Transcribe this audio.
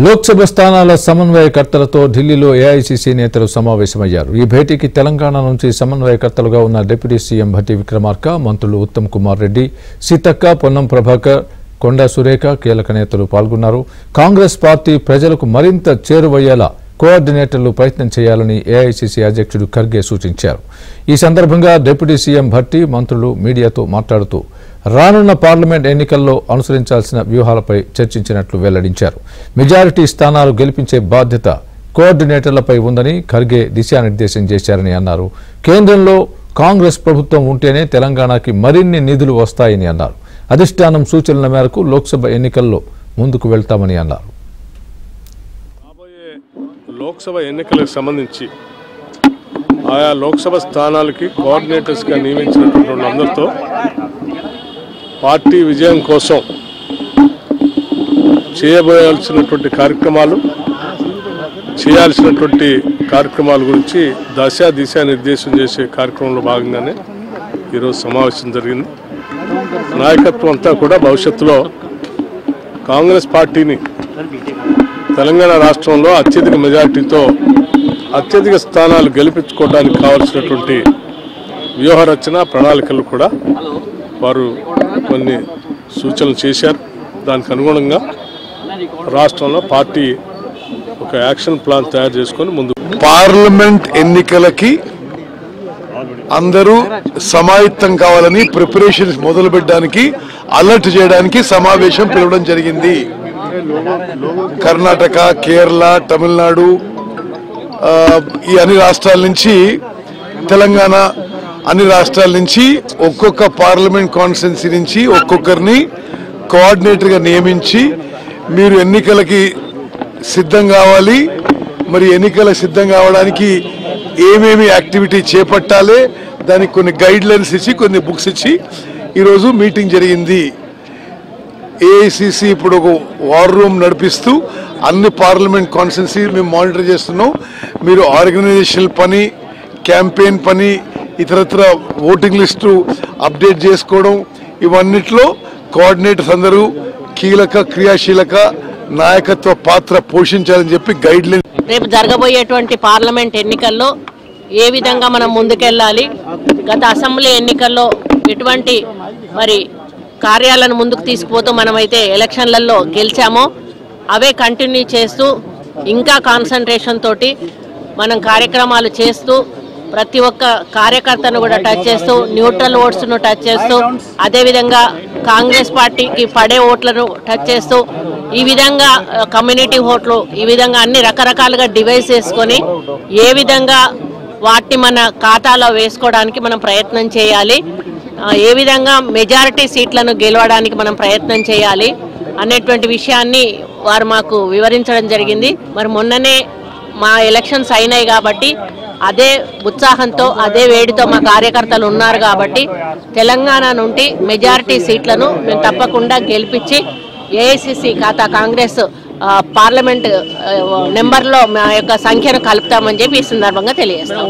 లోక్సభ స్థానాల సమన్వయకర్తలతో ఢిల్లీలో ఏఐసీసీ నేతలు సమావేశమయ్యారు. ఈ భేటీకి తెలంగాణ నుంచి సమన్వయకర్తలుగా ఉన్న డిప్యూటీ సీఎం భట్టి విక్రమార్క, మంత్రులు ఉత్తమ్ కుమార్ రెడ్డి, సీతక్క, పొన్నం ప్రభాకర్, కొండా సురేఖ కీలక నేతలు పాల్గొన్నారు. కాంగ్రెస్ పార్టీ ప్రజలకు మరింత చేరువయ్యేలా కోఆర్డినేటర్లు ప్రయత్నం చేయాలని ఏఐసీసీ అధ్యక్షుడు ఖర్గే సూచించారు. ఈ సందర్భంగా డిప్యూటీ సీఎం భట్టి, మంత్రులు మీడియాతో మాట్లాడుతూ రానున్న పార్లమెంట్ ఎన్నికల్లో అనుసరించాల్సిన వ్యూహాలపై చర్చించినట్లు వెల్లడించారు. మెజారిటీ స్థానాలు గెలిపించే బాధ్యత కోఆర్డినేటర్లపై ఉందని ఖర్గే దిశానిర్దేశం చేశారని అన్నారు. కేంద్రంలో కాంగ్రెస్ ప్రభుత్వం ఉంటేనే తెలంగాణకి మరిన్ని నిధులు వస్తాయని అన్నారు. అధిష్టానం సూచనల మేరకు లోక్సభ ఎన్నికల్లో ముందుకు వెళ్తామని అన్నారు. లోక్సభ ఎన్నికలకు సంబంధించి ఆయా లోక్సభ స్థానాలకి కోఆర్డినేటర్స్గా నియమించినటువంటి వాళ్ళందరితో పార్టీ విజయం కోసం చేయబోయాల్సినటువంటి కార్యక్రమాల గురించి దిశానిర్దేశం చేసే కార్యక్రమంలో భాగంగానే ఈరోజు సమావేశం జరిగింది. నాయకత్వం అంతా కూడా భవిష్యత్తులో కాంగ్రెస్ పార్టీని తెలంగాణ రాష్ట్రంలో అత్యధిక మెజార్టీతో అత్యధిక స్థానాలు గెలిపించుకోవడానికి కావాల్సినటువంటి వ్యూహరచన ప్రణాళికలు కూడా వారు కొన్ని సూచనలు చేశారు. దానికి అనుగుణంగా రాష్ట్రంలో పార్టీ ఒక యాక్షన్ ప్లాన్ తయారు చేసుకొని ముందు పార్లమెంట్ ఎన్నికలకి అందరూ సమాయత్తం కావాలని ప్రిపరేషన్స్ మొదలు పెట్టడానికి అలర్ట్ చేయడానికి సమావేశం పిలవడం జరిగింది. కర్ణాటక, కేరళ, తమిళనాడు ఈ అన్ని రాష్ట్రాల నుంచి, తెలంగాణ అన్ని రాష్ట్రాల నుంచి ఒక్కొక్క పార్లమెంట్ కాన్స్టిట్యున్సీ నుంచి ఒక్కొక్కరిని కోఆర్డినేటర్గా నియమించి మీరు ఎన్నికలకి సిద్ధం కావాలి, మరి ఎన్నికల సిద్ధం కావడానికి ఏమేమి యాక్టివిటీ చేపట్టాలి దానికి కొన్ని గైడ్ లైన్స్ ఇచ్చి కొన్ని బుక్స్ ఇచ్చి ఈరోజు మీటింగ్ జరిగింది. ఏఐసీసీ ఇప్పుడు ఒక వార్ రూమ్ నడిపిస్తూ అన్ని పార్లమెంట్ కాన్స్టిట్యున్సీ మేము మానిటర్ చేస్తున్నాం. మీరు ఆర్గనైజేషనల్ పని, క్యాంపెయిన్ పని, ఇతరత్ర ఓటింగ్ లిస్టు అప్డేట్ చేసుకోవడం, ఇవన్నిట్లో కోఆర్డినేటర్స్ అందరూ కీలక క్రియాశీలక నాయకత్వ పాత్ర పోషించాలని చెప్పి గైడ్ లైన్. రేపు జరగబోయేటువంటి పార్లమెంట్ ఎన్నికల్లో ఏ విధంగా మనం ముందుకెళ్ళాలి, గత అసెంబ్లీ ఎన్నికల్లో ఎటువంటి మరి కార్యాలను ముందుకు తీసుకుపోతూ మనమైతే ఎలక్షన్లలో గెలిచామో అవే కంటిన్యూ చేస్తూ ఇంకా కాన్సన్ట్రేషన్ తోటి మనం కార్యక్రమాలు చేస్తూ ప్రతి ఒక్క కార్యకర్తను కూడా టచ్ చేస్తూ, న్యూట్రల్ ఓట్స్ను టచ్ చేస్తూ, అదేవిధంగా కాంగ్రెస్ పార్టీకి పడే ఓట్లను టచ్ చేస్తూ, ఈ విధంగా కమ్యూనిటీ ఓట్లు, ఈ విధంగా అన్ని రకరకాలుగా డివైస్ చేసుకొని ఏ విధంగా వాటిని మన ఖాతాలో వేసుకోవడానికి మనం ప్రయత్నం చేయాలి, ఏ విధంగా మెజారిటీ సీట్లను గెలవడానికి మనం ప్రయత్నం చేయాలి అనేటువంటి విషయాన్ని వారు మాకు వివరించడం జరిగింది. మరి మొన్ననే మా ఎలక్షన్స్ అయినాయి కాబట్టి అదే ఉత్సాహంతో అదే వేడితో మా కార్యకర్తలు ఉన్నారు కాబట్టి తెలంగాణ నుండి మెజారిటీ సీట్లను మేము తప్పకుండా గెలిపించి ఏఐసీసీ ఖాతా కాంగ్రెస్ పార్లమెంట్ నెంబర్లో మా యొక్క సంఖ్యను కలుపుతామని చెప్పి ఈ సందర్భంగా తెలియజేస్తాం.